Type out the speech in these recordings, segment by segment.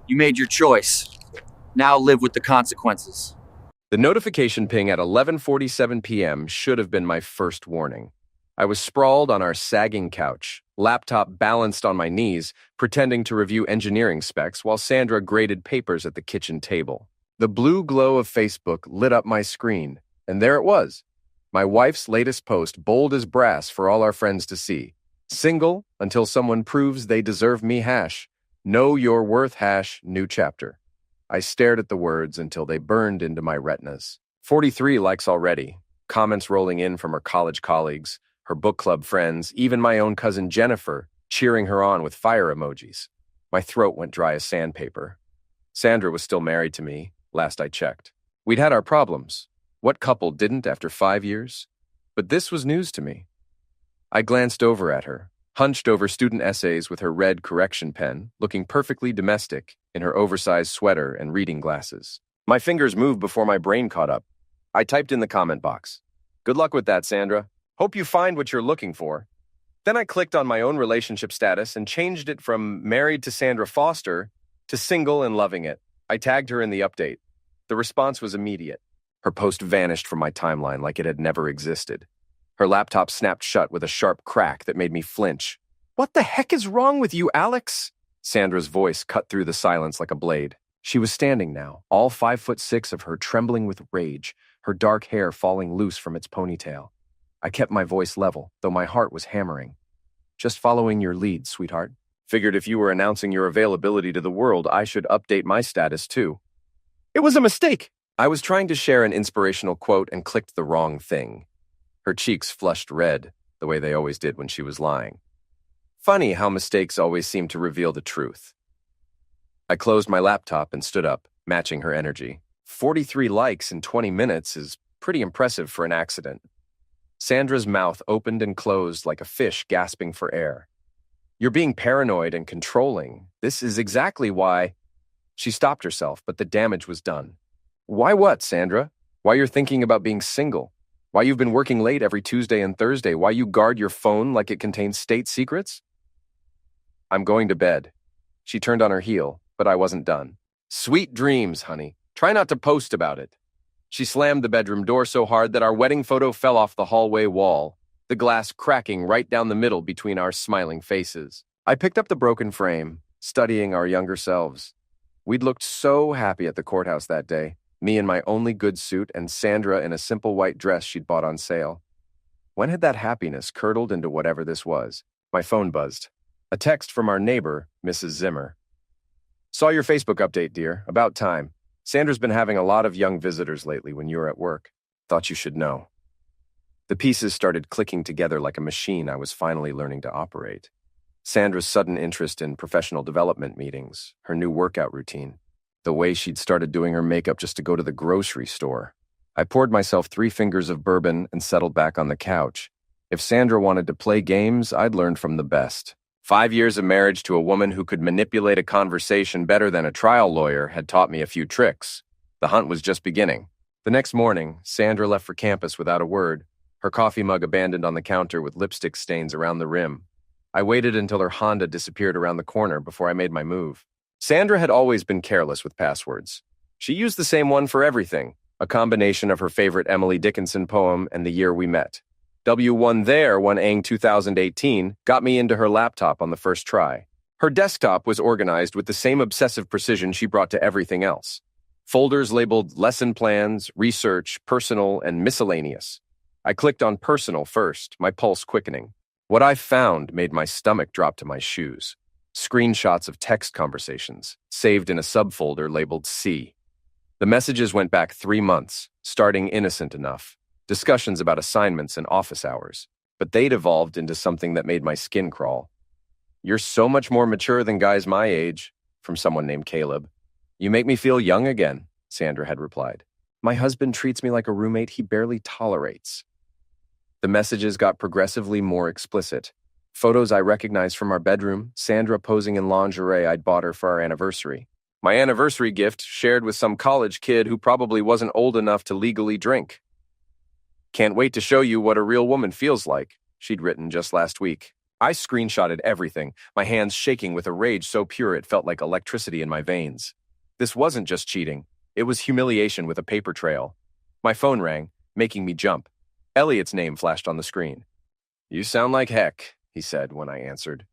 You made your choice. Now live with the consequences. The notification ping at 11:47 p.m. should have been my first warning. I was sprawled on our sagging couch, laptop balanced on my knees, pretending to review engineering specs while Sandra graded papers at the kitchen table. The blue glow of Facebook lit up my screen, and there it was. My wife's latest post, bold as brass for all our friends to see. Single until someone proves they deserve me hash. Know your worth hash, new chapter. I stared at the words until they burned into my retinas. 43 likes already, comments rolling in from her college colleagues, her book club friends, even my own cousin Jennifer, cheering her on with fire emojis. My throat went dry as sandpaper. Sandra was still married to me, last I checked. We'd had our problems. What couple didn't after 5 years? But this was news to me. I glanced over at her, hunched over student essays with her red correction pen, looking perfectly domestic in her oversized sweater and reading glasses. My fingers moved before my brain caught up. I typed in the comment box. Good luck with that, Sandra. Hope you find what you're looking for. Then I clicked on my own relationship status and changed it from married to Sandra Foster to single and loving it. I tagged her in the update. The response was immediate. Her post vanished from my timeline like it had never existed. Her laptop snapped shut with a sharp crack that made me flinch. What the heck is wrong with you, Alex? Sandra's voice cut through the silence like a blade. She was standing now, all 5'6" of her trembling with rage, her dark hair falling loose from its ponytail. I kept my voice level, though my heart was hammering. Just following your lead, sweetheart. Figured if you were announcing your availability to the world, I should update my status too. It was a mistake. I was trying to share an inspirational quote and clicked the wrong thing. Her cheeks flushed red, the way they always did when she was lying. Funny how mistakes always seem to reveal the truth. I closed my laptop and stood up, matching her energy. 43 likes in 20 minutes is pretty impressive for an accident. Sandra's mouth opened and closed like a fish gasping for air. You're being paranoid and controlling. This is exactly why... She stopped herself, but the damage was done. Why what, Sandra? Why you're thinking about being single? Why you've been working late every Tuesday and Thursday? Why you guard your phone like it contains state secrets? I'm going to bed. She turned on her heel, but I wasn't done. Sweet dreams, honey. Try not to post about it. She slammed the bedroom door so hard that our wedding photo fell off the hallway wall, the glass cracking right down the middle between our smiling faces. I picked up the broken frame, studying our younger selves. We'd looked so happy at the courthouse that day, me in my only good suit and Sandra in a simple white dress she'd bought on sale. When had that happiness curdled into whatever this was? My phone buzzed. A text from our neighbor, Mrs. Zimmer. Saw your Facebook update, dear. About time. Sandra's been having a lot of young visitors lately when you were at work. Thought you should know. The pieces started clicking together like a machine I was finally learning to operate. Sandra's sudden interest in professional development meetings, her new workout routine, the way she'd started doing her makeup just to go to the grocery store. I poured myself 3 fingers of bourbon and settled back on the couch. If Sandra wanted to play games, I'd learned from the best. 5 years of marriage to a woman who could manipulate a conversation better than a trial lawyer had taught me a few tricks. The hunt was just beginning. The next morning, Sandra left for campus without a word, her coffee mug abandoned on the counter with lipstick stains around the rim. I waited until her Honda disappeared around the corner before I made my move. Sandra had always been careless with passwords. She used the same one for everything, a combination of her favorite Emily Dickinson poem and the year we met. W1 there, 1ang 2018, got me into her laptop on the first try. Her desktop was organized with the same obsessive precision she brought to everything else. Folders labeled lesson plans, research, personal, and miscellaneous. I clicked on personal first, my pulse quickening. What I found made my stomach drop to my shoes. Screenshots of text conversations, saved in a subfolder labeled C. The messages went back 3 months, starting innocent enough. Discussions about assignments and office hours. But they'd evolved into something that made my skin crawl. You're so much more mature than guys my age, from someone named Caleb. You make me feel young again, Sandra had replied. My husband treats me like a roommate he barely tolerates. The messages got progressively more explicit. Photos I recognized from our bedroom, Sandra posing in lingerie I'd bought her for our anniversary. My anniversary gift shared with some college kid who probably wasn't old enough to legally drink. Can't wait to show you what a real woman feels like, she'd written just last week. I screenshotted everything, my hands shaking with a rage so pure it felt like electricity in my veins. This wasn't just cheating. It was humiliation with a paper trail. My phone rang, making me jump. Elliot's name flashed on the screen. "You sound like heck," he said when I answered.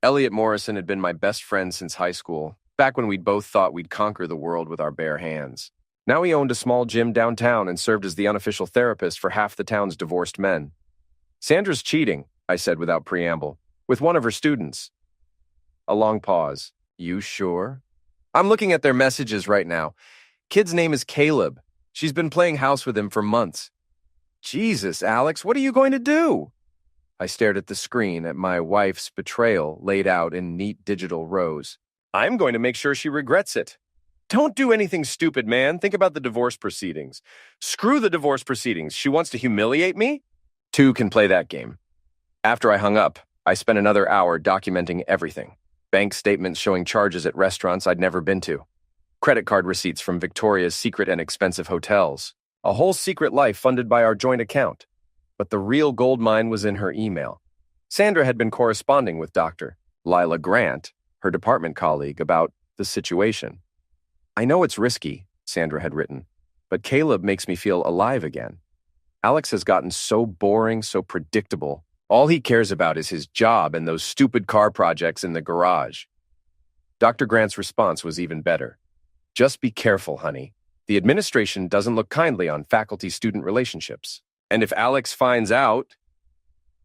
Elliot Morrison had been my best friend since high school, back when we'd both thought we'd conquer the world with our bare hands. Now he owned a small gym downtown and served as the unofficial therapist for half the town's divorced men. "Sandra's cheating," I said without preamble, "with one of her students." A long pause. "You sure?" "I'm looking at their messages right now. Kid's name is Caleb. She's been playing house with him for months." "Jesus, Alex, what are you going to do?" I stared at the screen at my wife's betrayal laid out in neat digital rows. "I'm going to make sure she regrets it." "Don't do anything stupid, man. Think about the divorce proceedings." "Screw the divorce proceedings. She wants to humiliate me?" Two can play that game. After I hung up, I spent another hour documenting everything. Bank statements showing charges at restaurants I'd never been to. Credit card receipts from Victoria's secret and expensive hotels. A whole secret life funded by our joint account. But the real gold mine was in her email. Sandra had been corresponding with Dr. Lila Grant, her department colleague, about the situation. "I know it's risky," Sandra had written, "but Caleb makes me feel alive again. Alex has gotten so boring, so predictable. All he cares about is his job and those stupid car projects in the garage." Dr. Grant's response was even better. "Just be careful, honey. The administration doesn't look kindly on faculty-student relationships. And if Alex finds out—"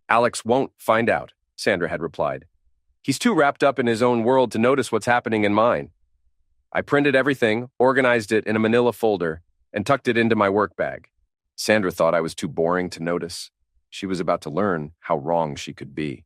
"Alex won't find out," Sandra had replied. "He's too wrapped up in his own world to notice what's happening in mine." I printed everything, organized it in a manila folder, and tucked it into my work bag. Sandra thought I was too boring to notice. She was about to learn how wrong she could be.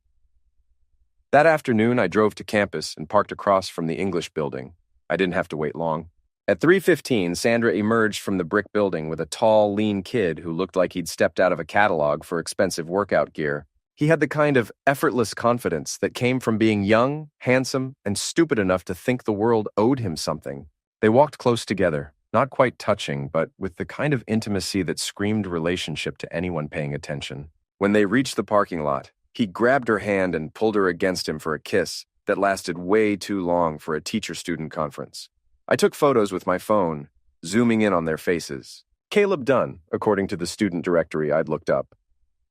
That afternoon, I drove to campus and parked across from the English building. I didn't have to wait long. At 3:15, Sandra emerged from the brick building with a tall, lean kid who looked like he'd stepped out of a catalog for expensive workout gear. He had the kind of effortless confidence that came from being young, handsome, and stupid enough to think the world owed him something. They walked close together, not quite touching, but with the kind of intimacy that screamed relationship to anyone paying attention. When they reached the parking lot, he grabbed her hand and pulled her against him for a kiss that lasted way too long for a teacher-student conference. I took photos with my phone, zooming in on their faces. Caleb Dunn, according to the student directory I'd looked up.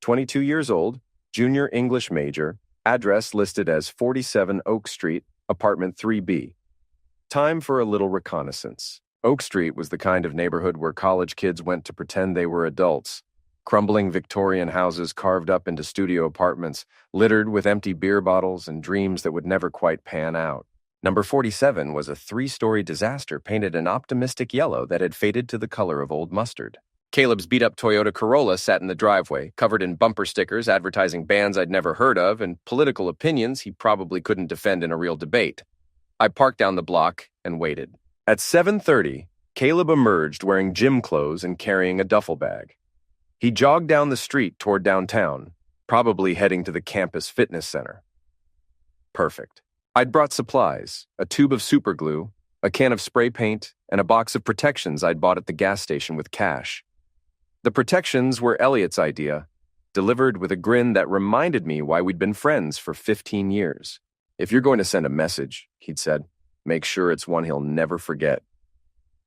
22 years old, junior English major, address listed as 47 Oak Street, apartment 3B. Time for a little reconnaissance. Oak Street was the kind of neighborhood where college kids went to pretend they were adults. Crumbling Victorian houses carved up into studio apartments, littered with empty beer bottles and dreams that would never quite pan out. Number 47 was a 3-story disaster painted an optimistic yellow that had faded to the color of old mustard. Caleb's beat-up Toyota Corolla sat in the driveway, covered in bumper stickers advertising bands I'd never heard of and political opinions he probably couldn't defend in a real debate. I parked down the block and waited. At 7:30, Caleb emerged wearing gym clothes and carrying a duffel bag. He jogged down the street toward downtown, probably heading to the campus fitness center. Perfect. I'd brought supplies, a tube of super glue, a can of spray paint, and a box of protections I'd bought at the gas station with cash. The protections were Elliot's idea, delivered with a grin that reminded me why we'd been friends for 15 years. "If you're going to send a message," he'd said, "make sure it's one he'll never forget."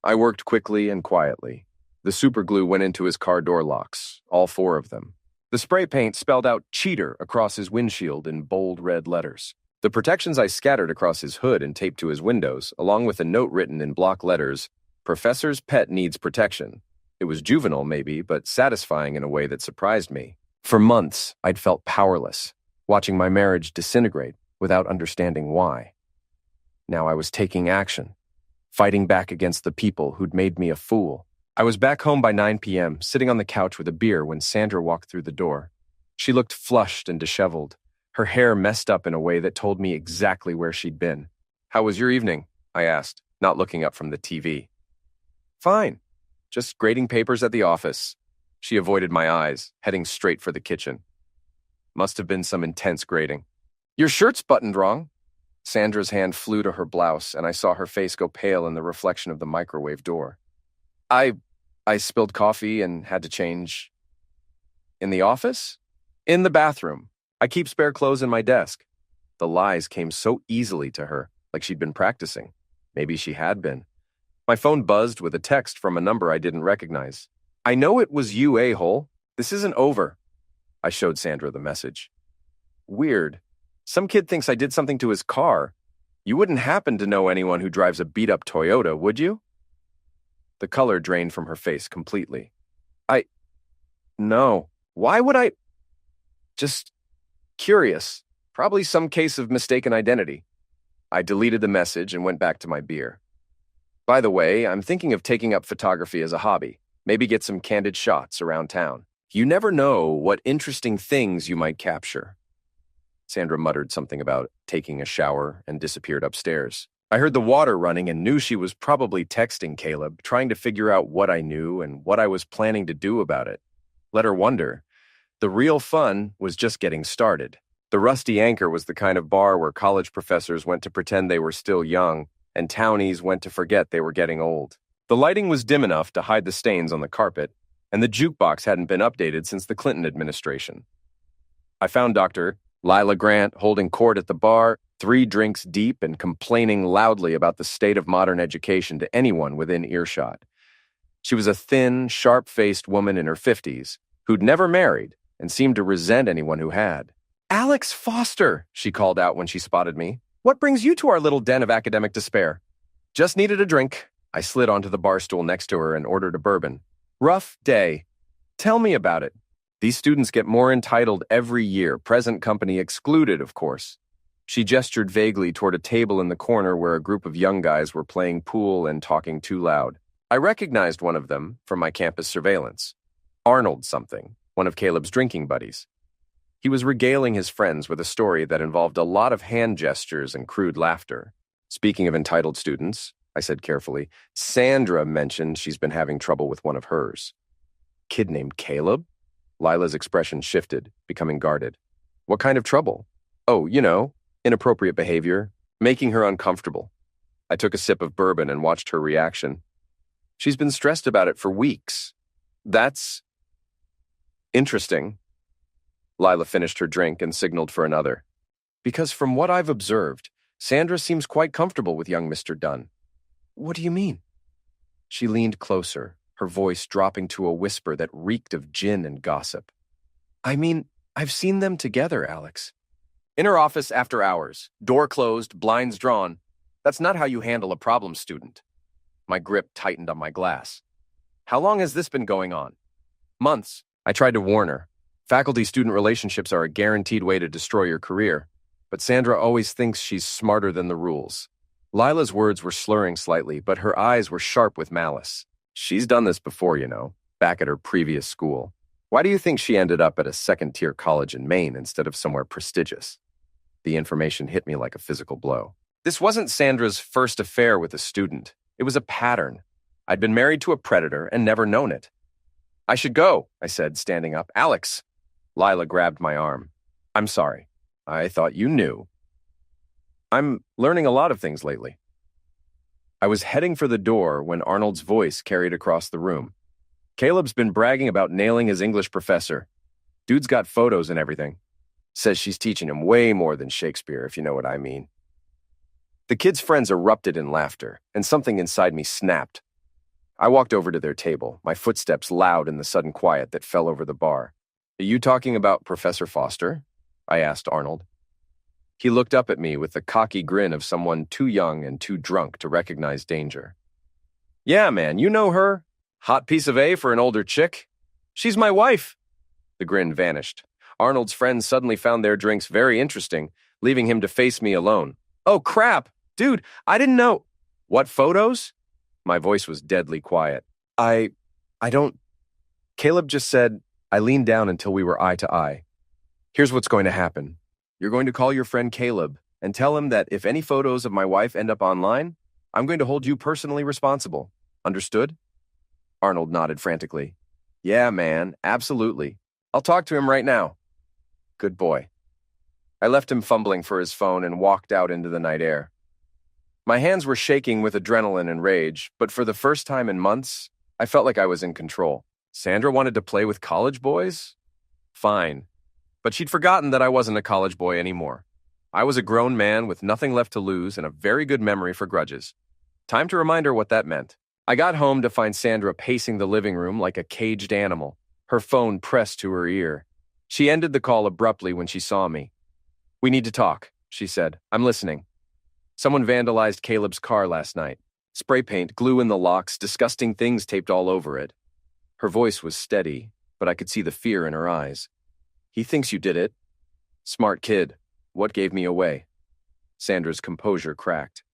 I worked quickly and quietly. The super glue went into his car door locks, all 4 of them. The spray paint spelled out "cheater" across his windshield in bold red letters. The protections I scattered across his hood and taped to his windows, along with a note written in block letters, "Professor's pet needs protection." It was juvenile, maybe, but satisfying in a way that surprised me. For months, I'd felt powerless, watching my marriage disintegrate without understanding why. Now I was taking action, fighting back against the people who'd made me a fool. I was back home by 9 p.m., sitting on the couch with a beer when Sandra walked through the door. She looked flushed and disheveled, her hair messed up in a way that told me exactly where she'd been. "How was your evening?" I asked, not looking up from the TV. "Fine. Just grading papers at the office." She avoided my eyes, heading straight for the kitchen. Must have been some intense grading. "Your shirt's buttoned wrong." Sandra's hand flew to her blouse, and I saw her face go pale in the reflection of the microwave door. I spilled coffee and had to change." "In the office?" "In the bathroom. I keep spare clothes in my desk. The lies came so easily to her, like she'd been practicing. Maybe she had been. My phone buzzed with a text from a number I didn't recognize. I know it was you, a-hole. This isn't over. I showed Sandra the message. Weird. Some kid thinks I did something to his car. You wouldn't happen to know anyone who drives a beat-up Toyota, would you? The color drained from her face completely. No. Why would I? Just curious. Probably some case of mistaken identity. I deleted the message and went back to my beer. By the way, I'm thinking of taking up photography as a hobby. Maybe get some candid shots around town. You never know what interesting things you might capture. Sandra muttered something about taking a shower and disappeared upstairs. I heard the water running and knew she was probably texting Caleb, trying to figure out what I knew and what I was planning to do about it. Let her wonder. The real fun was just getting started. The Rusty Anchor was the kind of bar where college professors went to pretend they were still young, and townies went to forget they were getting old. The lighting was dim enough to hide the stains on the carpet, and the jukebox hadn't been updated since the Clinton administration. I found Dr. Lila Grant holding court at the bar, 3 drinks deep and complaining loudly about the state of modern education to anyone within earshot. She was a thin, sharp-faced woman in her 50s who'd never married and seemed to resent anyone who had. "Alex Foster," she called out when she spotted me. "What brings you to our little den of academic despair?" "Just needed a drink." I slid onto the bar stool next to her and ordered a bourbon. "Rough day. Tell me about it." "These students get more entitled every year, present company excluded, of course." She gestured vaguely toward a table in the corner where a group of young guys were playing pool and talking too loud. I recognized one of them from my campus surveillance. Arnold something, one of Caleb's drinking buddies. He was regaling his friends with a story that involved a lot of hand gestures and crude laughter. "Speaking of entitled students," I said carefully, "Sandra mentioned she's been having trouble with one of hers." "Kid named Caleb?" Lila's expression shifted, becoming guarded. "What kind of trouble?" "Oh, inappropriate behavior, making her uncomfortable." I took a sip of bourbon and watched her reaction. "She's been stressed about it for weeks." "That's interesting." Lila finished her drink and signaled for another. "Because from what I've observed, Sandra seems quite comfortable with young Mr. Dunn." "What do you mean?" She leaned closer, her voice dropping to a whisper that reeked of gin and gossip. "I mean, I've seen them together, Alex. In her office after hours, door closed, blinds drawn. That's not how you handle a problem student." My grip tightened on my glass. "How long has this been going on?" "Months." I tried to warn her. Faculty-student relationships are a guaranteed way to destroy your career, but Sandra always thinks she's smarter than the rules. Lila's words were slurring slightly, but her eyes were sharp with malice. "She's done this before, back at her previous school. Why do you think she ended up at a second-tier college in Maine instead of somewhere prestigious?" The information hit me like a physical blow. This wasn't Sandra's first affair with a student. It was a pattern. I'd been married to a predator and never known it. "I should go," I said, standing up. "Alex." Lila grabbed my arm. "I'm sorry. I thought you knew." "I'm learning a lot of things lately." I was heading for the door when Arnold's voice carried across the room. "Caleb's been bragging about nailing his English professor. Dude's got photos and everything. Says she's teaching him way more than Shakespeare, if you know what I mean." The kids' friends erupted in laughter, and something inside me snapped. I walked over to their table, my footsteps loud in the sudden quiet that fell over the bar. "Are you talking about Professor Foster?" I asked Arnold. He looked up at me with the cocky grin of someone too young and too drunk to recognize danger. "Yeah, man, you know her. Hot piece of A for an older chick. She's my wife." The grin vanished. Arnold's friends suddenly found their drinks very interesting, leaving him to face me alone. "Oh, crap. Dude, I didn't know." "What photos?" My voice was deadly quiet. I don't... Caleb just said. I leaned down until we were eye to eye. "Here's what's going to happen. You're going to call your friend Caleb and tell him that if any photos of my wife end up online, I'm going to hold you personally responsible. Understood?" Arnold nodded frantically. "Yeah, man, absolutely. I'll talk to him right now." Good boy. I left him fumbling for his phone and walked out into the night air. My hands were shaking with adrenaline and rage, but for the first time in months, I felt like I was in control. Sandra wanted to play with college boys? Fine. But she'd forgotten that I wasn't a college boy anymore. I was a grown man with nothing left to lose and a very good memory for grudges. Time to remind her what that meant. I got home to find Sandra pacing the living room like a caged animal, her phone pressed to her ear. She ended the call abruptly when she saw me. "We need to talk," she said. "I'm listening." "Someone vandalized Caleb's car last night. Spray paint, glue in the locks, disgusting things taped all over it." Her voice was steady, but I could see the fear in her eyes. "He thinks you did it." "Smart kid. What gave me away?" Sandra's composure cracked.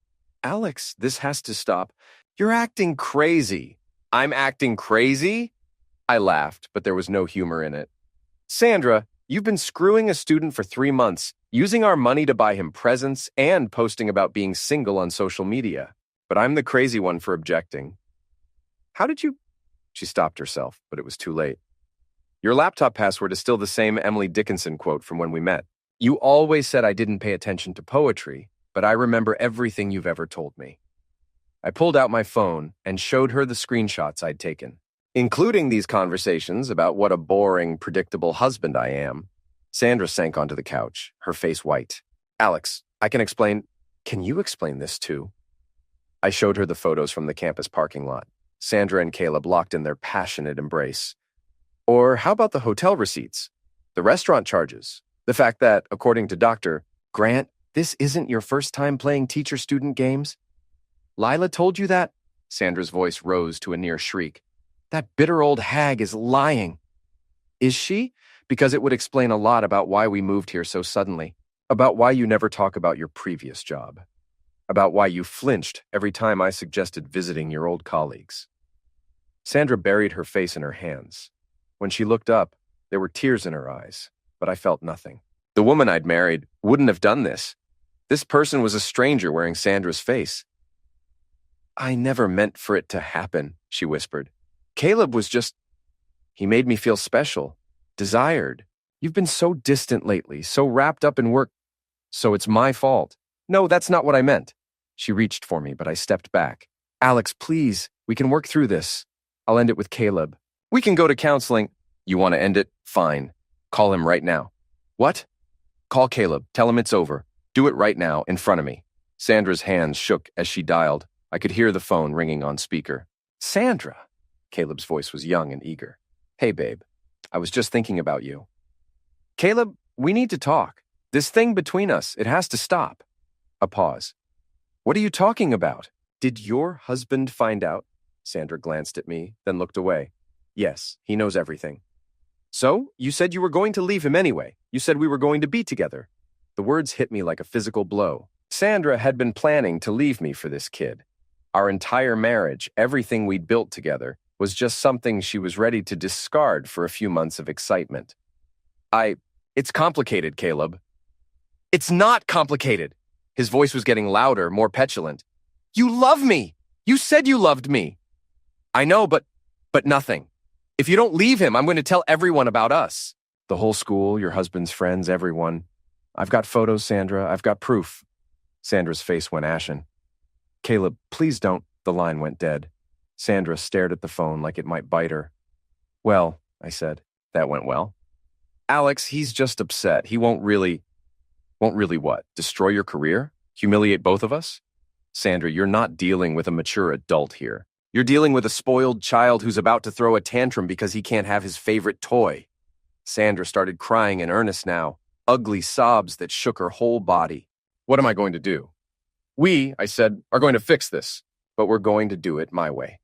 "Alex, this has to stop. You're acting crazy." "I'm acting crazy?" I laughed, but there was no humor in it. "Sandra, you've been screwing a student for 3 months, using our money to buy him presents and posting about being single on social media. But I'm the crazy one for objecting." "How did you—" She stopped herself, but it was too late. "Your laptop password is still the same Emily Dickinson quote from when we met. You always said I didn't pay attention to poetry, but I remember everything you've ever told me." I pulled out my phone and showed her the screenshots I'd taken, including these conversations about what a boring, predictable husband I am. Sandra sank onto the couch, her face white. "Alex, I can explain—" "Can you explain this too?" I showed her the photos from the campus parking lot, Sandra and Caleb locked in their passionate embrace. "Or how about the hotel receipts? The restaurant charges? The fact that, according to Dr. Grant, this isn't your first time playing teacher-student games?" "Lila told you that?" Sandra's voice rose to a near shriek. "That bitter old hag is lying." "Is she? Because it would explain a lot about why we moved here so suddenly, about why you never talk about your previous job, about why you flinched every time I suggested visiting your old colleagues." Sandra buried her face in her hands. When she looked up, there were tears in her eyes, but I felt nothing. The woman I'd married wouldn't have done this. This person was a stranger wearing Sandra's face. "I never meant for it to happen," she whispered. "Caleb was just— he made me feel special, desired. You've been so distant lately, so wrapped up in work. So it's my fault." "No, that's not what I meant." She reached for me, but I stepped back. "Alex, please, we can work through this. I'll end it with Caleb. We can go to counseling." "You want to end it? Fine. Call him right now." "What?" "Call Caleb. Tell him it's over. Do it right now, in front of me." Sandra's hands shook as she dialed. I could hear the phone ringing on speaker. "Sandra." Caleb's voice was young and eager. "Hey, babe. I was just thinking about you." "Caleb, we need to talk. This thing between us, it has to stop." A pause. "What are you talking about? Did your husband find out?" Sandra glanced at me, then looked away. "Yes, he knows everything." "So, you said you were going to leave him anyway. You said we were going to be together." The words hit me like a physical blow. Sandra had been planning to leave me for this kid. Our entire marriage, everything we'd built together, was just something she was ready to discard for a few months of excitement. It's complicated, Caleb." "It's not complicated." His voice was getting louder, more petulant. "You love me! You said you loved me." "I know, but nothing. If you don't leave him, I'm going to tell everyone about us." "The whole school, your husband's friends, everyone. I've got photos, Sandra. I've got proof." Sandra's face went ashen. "Caleb, please don't." The line went dead. Sandra stared at the phone like it might bite her. "Well," I said. "That went well." "Alex, he's just upset. He won't really what? Destroy your career? Humiliate both of us?" "Sandra, you're not dealing with a mature adult here. You're dealing with a spoiled child who's about to throw a tantrum because he can't have his favorite toy." Sandra started crying in earnest now, ugly sobs that shook her whole body. "What am I going to do?" I said, are going to fix this, but we're going to do it my way."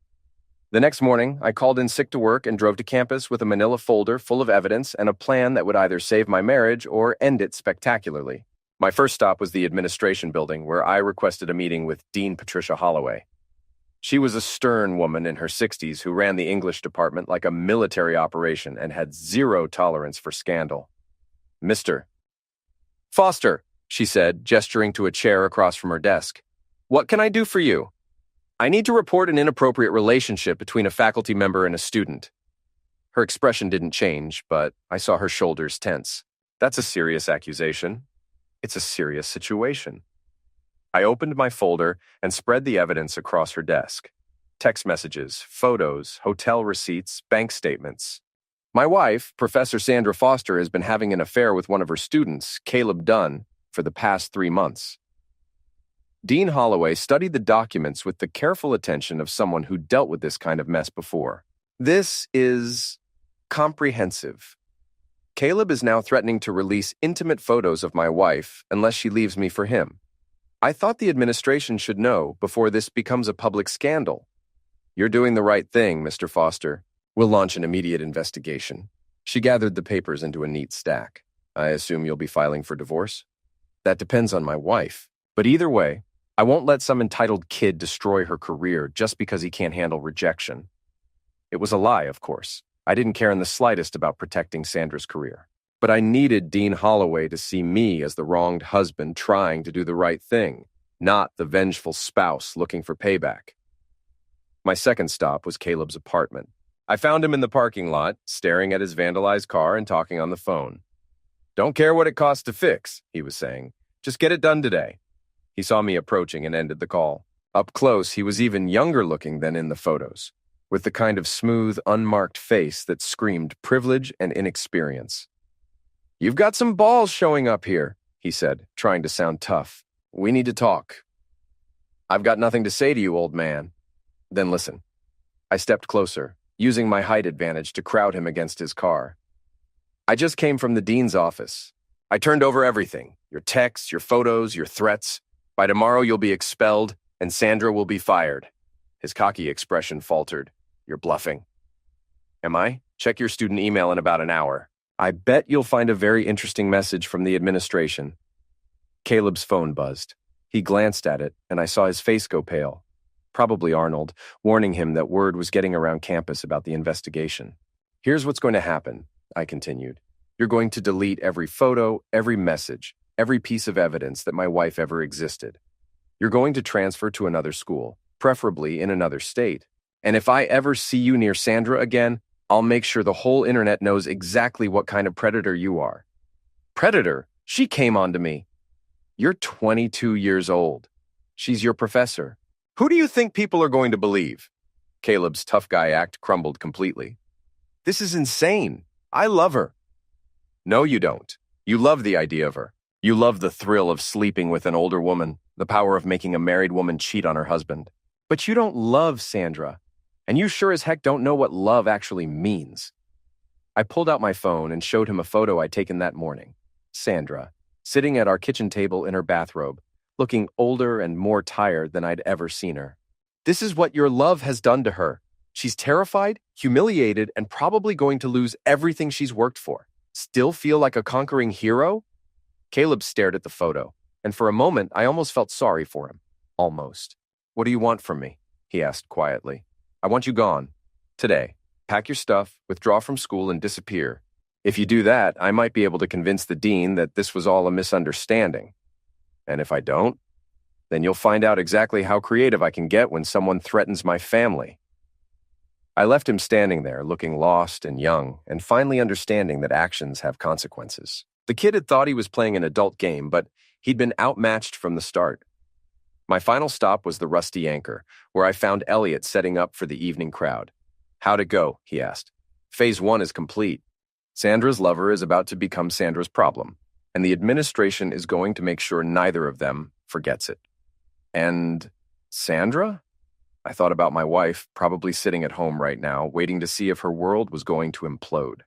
The next morning, I called in sick to work and drove to campus with a manila folder full of evidence and a plan that would either save my marriage or end it spectacularly. My first stop was the administration building, where I requested a meeting with Dean Patricia Holloway. She was a stern woman in her 60s who ran the English department like a military operation and had zero tolerance for scandal. "Mr. Foster," she said, gesturing to a chair across from her desk. "What can I do for you?" "I need to report an inappropriate relationship between a faculty member and a student." Her expression didn't change, but I saw her shoulders tense. "That's a serious accusation. It's a serious situation." I opened my folder and spread the evidence across her desk. Text messages, photos, hotel receipts, bank statements. My wife, Professor Sandra Foster, has been having an affair with one of her students, Caleb Dunn, for the past 3 months. Dean Holloway studied the documents with the careful attention of someone who dealt with this kind of mess before. This is comprehensive. Caleb is now threatening to release intimate photos of my wife unless she leaves me for him. I thought the administration should know before this becomes a public scandal. You're doing the right thing, Mr. Foster. We'll launch an immediate investigation. She gathered the papers into a neat stack. I assume you'll be filing for divorce? That depends on my wife. But either way, I won't let some entitled kid destroy her career just because he can't handle rejection. It was a lie, of course. I didn't care in the slightest about protecting Sandra's career. But I needed Dean Holloway to see me as the wronged husband trying to do the right thing, not the vengeful spouse looking for payback. My second stop was Caleb's apartment. I found him in the parking lot, staring at his vandalized car and talking on the phone. "Don't care what it costs to fix," he was saying. "Just get it done today." He saw me approaching and ended the call. Up close, he was even younger looking than in the photos, with the kind of smooth, unmarked face that screamed privilege and inexperience. "You've got some balls showing up here," he said, trying to sound tough. "We need to talk." "I've got nothing to say to you, old man." "Then listen." I stepped closer, using my height advantage to crowd him against his car. "I just came from the dean's office. I turned over everything, your texts, your photos, your threats. By tomorrow you'll be expelled, and Sandra will be fired." His cocky expression faltered. "You're bluffing." "Am I? Check your student email in about an hour. I bet you'll find a very interesting message from the administration." Caleb's phone buzzed. He glanced at it, and I saw his face go pale. Probably Arnold, warning him that word was getting around campus about the investigation. "Here's what's going to happen," I continued. "You're going to delete every photo, every message, every piece of evidence that my wife ever existed. You're going to transfer to another school, preferably in another state. And if I ever see you near Sandra again, I'll make sure the whole internet knows exactly what kind of predator you are." "Predator? She came onto me." "You're 22 years old. She's your professor. Who do you think people are going to believe?" Caleb's tough guy act crumbled completely. "This is insane. I love her." "No, you don't. You love the idea of her. You love the thrill of sleeping with an older woman, the power of making a married woman cheat on her husband. But you don't love Sandra, and you sure as heck don't know what love actually means." I pulled out my phone and showed him a photo I'd taken that morning. Sandra, sitting at our kitchen table in her bathrobe, looking older and more tired than I'd ever seen her. "This is what your love has done to her. She's terrified, humiliated, and probably going to lose everything she's worked for. Still feel like a conquering hero?" Caleb stared at the photo, and for a moment I almost felt sorry for him. Almost. "What do you want from me?" he asked quietly. "I want you gone. Today. Pack your stuff, withdraw from school, and disappear. If you do that, I might be able to convince the dean that this was all a misunderstanding. And if I don't, then you'll find out exactly how creative I can get when someone threatens my family." I left him standing there, looking lost and young, and finally understanding that actions have consequences. The kid had thought he was playing an adult game, but he'd been outmatched from the start. My final stop was the Rusty Anchor, where I found Elliot setting up for the evening crowd. "How'd it go?" he asked. "Phase 1 is complete. Sandra's lover is about to become Sandra's problem, and the administration is going to make sure neither of them forgets it." "And Sandra?" I thought about my wife, probably sitting at home right now, waiting to see if her world was going to implode.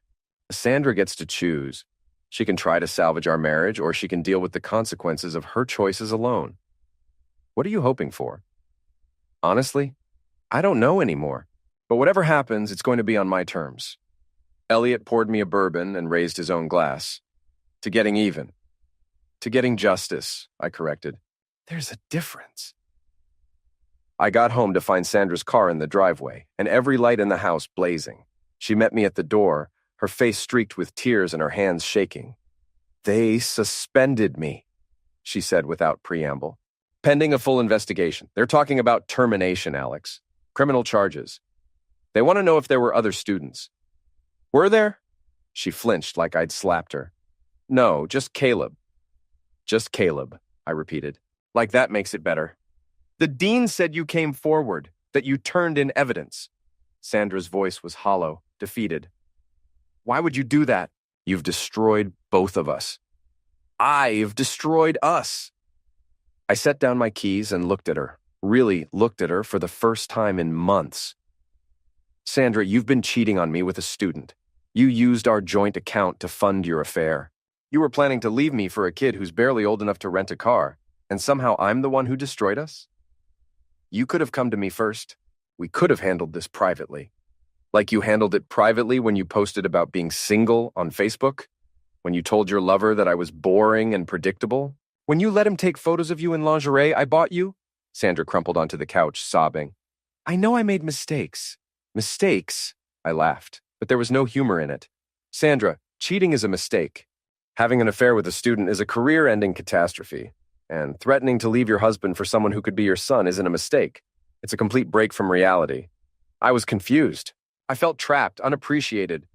Sandra gets to choose. She can try to salvage our marriage, or she can deal with the consequences of her choices alone. What are you hoping for? Honestly, I don't know anymore. But whatever happens, it's going to be on my terms. Elliot poured me a bourbon and raised his own glass. "To getting even. To getting justice," I corrected. "There's a difference." I got home to find Sandra's car in the driveway, and every light in the house blazing. She met me at the door, her face streaked with tears and her hands shaking. "They suspended me," she said without preamble. "Pending a full investigation. They're talking about termination, Alex. Criminal charges. They want to know if there were other students." "Were there?" She flinched like I'd slapped her. "No, just Caleb." "Just Caleb," I repeated. "Like that makes it better." "The dean said you came forward, that you turned in evidence." Sandra's voice was hollow, defeated. Why would you do that? You've destroyed both of us. I've destroyed us. I set down my keys and looked at her, really looked at her for the first time in months. Sandra, you've been cheating on me with a student. You used our joint account to fund your affair. You were planning to leave me for a kid who's barely old enough to rent a car, and somehow I'm the one who destroyed us? You could have come to me first. We could have handled this privately. Like you handled it privately when you posted about being single on Facebook? When you told your lover that I was boring and predictable? When you let him take photos of you in lingerie I bought you? Sandra crumpled onto the couch, sobbing. I know I made mistakes. Mistakes? I laughed, but there was no humor in it. Sandra, cheating is a mistake. Having an affair with a student is a career-ending catastrophe, and threatening to leave your husband for someone who could be your son isn't a mistake. It's a complete break from reality. I was confused. I felt trapped, unappreciated.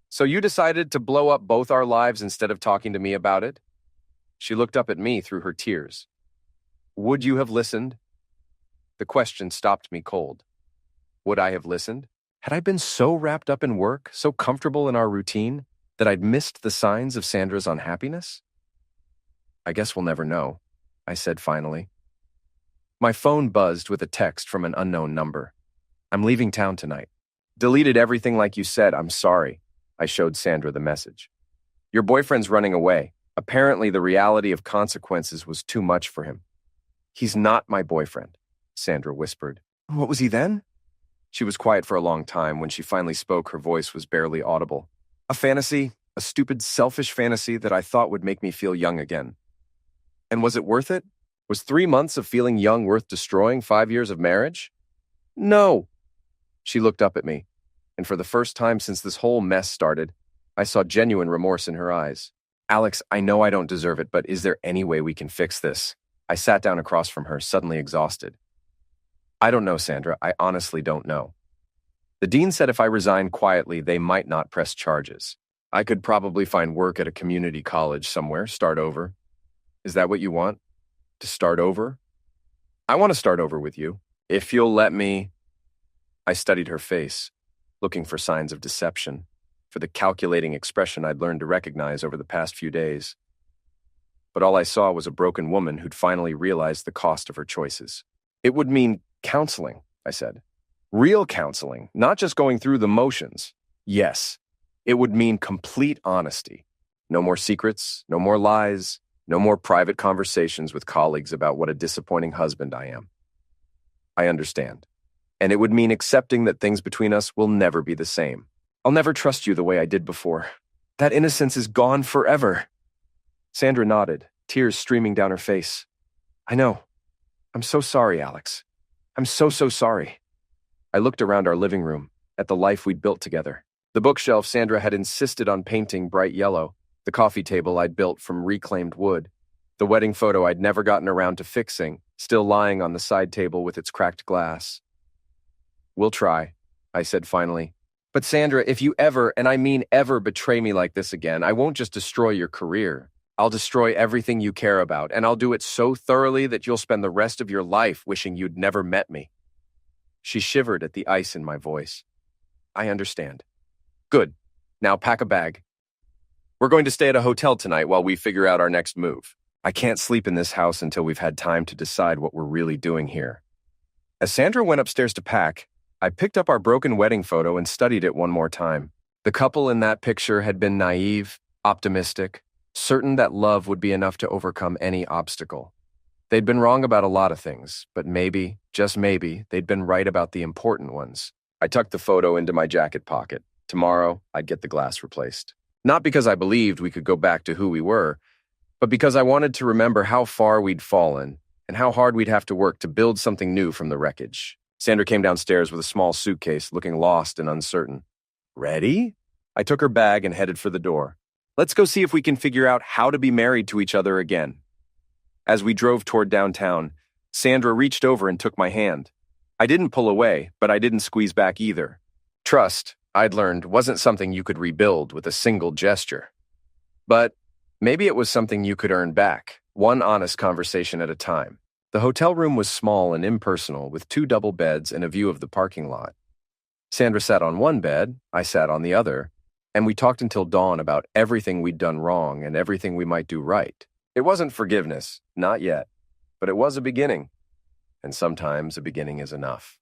So you decided to blow up both our lives instead of talking to me about it? She looked up at me through her tears. Would you have listened? The question stopped me cold. Would I have listened? Had I been so wrapped up in work, so comfortable in our routine, that I'd missed the signs of Sandra's unhappiness? I guess we'll never know, I said finally. My phone buzzed with a text from an unknown number. I'm leaving town tonight. Deleted everything like you said, I'm sorry. I showed Sandra the message. Your boyfriend's running away. Apparently the reality of consequences was too much for him. He's not my boyfriend, Sandra whispered. What was he then? She was quiet for a long time. When she finally spoke, her voice was barely audible. A fantasy, a stupid, selfish fantasy that I thought would make me feel young again. And was it worth it? Was 3 months of feeling young worth destroying 5 years of marriage? No. She looked up at me, and for the first time since this whole mess started, I saw genuine remorse in her eyes. Alex, I know I don't deserve it, but is there any way we can fix this? I sat down across from her, suddenly exhausted. I don't know, Sandra. I honestly don't know. The dean said if I resigned quietly, they might not press charges. I could probably find work at a community college somewhere, start over. Is that what you want? To start over? I want to start over with you. If you'll let me. I studied her face, looking for signs of deception, for the calculating expression I'd learned to recognize over the past few days. But all I saw was a broken woman who'd finally realized the cost of her choices. It would mean counseling, I said. Real counseling, not just going through the motions. Yes, it would mean complete honesty. No more secrets, no more lies, no more private conversations with colleagues about what a disappointing husband I am. I understand. And it would mean accepting that things between us will never be the same. I'll never trust you the way I did before. That innocence is gone forever. Sandra nodded, tears streaming down her face. I know. I'm so sorry, Alex. I'm so sorry. I looked around our living room, at the life we'd built together. The bookshelf Sandra had insisted on painting bright yellow, the coffee table I'd built from reclaimed wood, the wedding photo I'd never gotten around to fixing, still lying on the side table with its cracked glass. We'll try, I said finally. But Sandra, if you ever, and I mean ever, betray me like this again, I won't just destroy your career. I'll destroy everything you care about, and I'll do it so thoroughly that you'll spend the rest of your life wishing you'd never met me. She shivered at the ice in my voice. I understand. Good. Now pack a bag. We're going to stay at a hotel tonight while we figure out our next move. I can't sleep in this house until we've had time to decide what we're really doing here. As Sandra went upstairs to pack, I picked up our broken wedding photo and studied it one more time. The couple in that picture had been naive, optimistic, certain that love would be enough to overcome any obstacle. They'd been wrong about a lot of things, but maybe, just maybe, they'd been right about the important ones. I tucked the photo into my jacket pocket. Tomorrow, I'd get the glass replaced. Not because I believed we could go back to who we were, but because I wanted to remember how far we'd fallen and how hard we'd have to work to build something new from the wreckage. Sandra came downstairs with a small suitcase, looking lost and uncertain. Ready? I took her bag and headed for the door. Let's go see if we can figure out how to be married to each other again. As we drove toward downtown, Sandra reached over and took my hand. I didn't pull away, but I didn't squeeze back either. Trust, I'd learned, wasn't something you could rebuild with a single gesture. But maybe it was something you could earn back, one honest conversation at a time. The hotel room was small and impersonal, with 2 double beds and a view of the parking lot. Sandra sat on one bed, I sat on the other, And we talked until dawn about everything we'd done wrong and everything we might do right. It wasn't forgiveness, not yet, but it was a beginning. And sometimes a beginning is enough.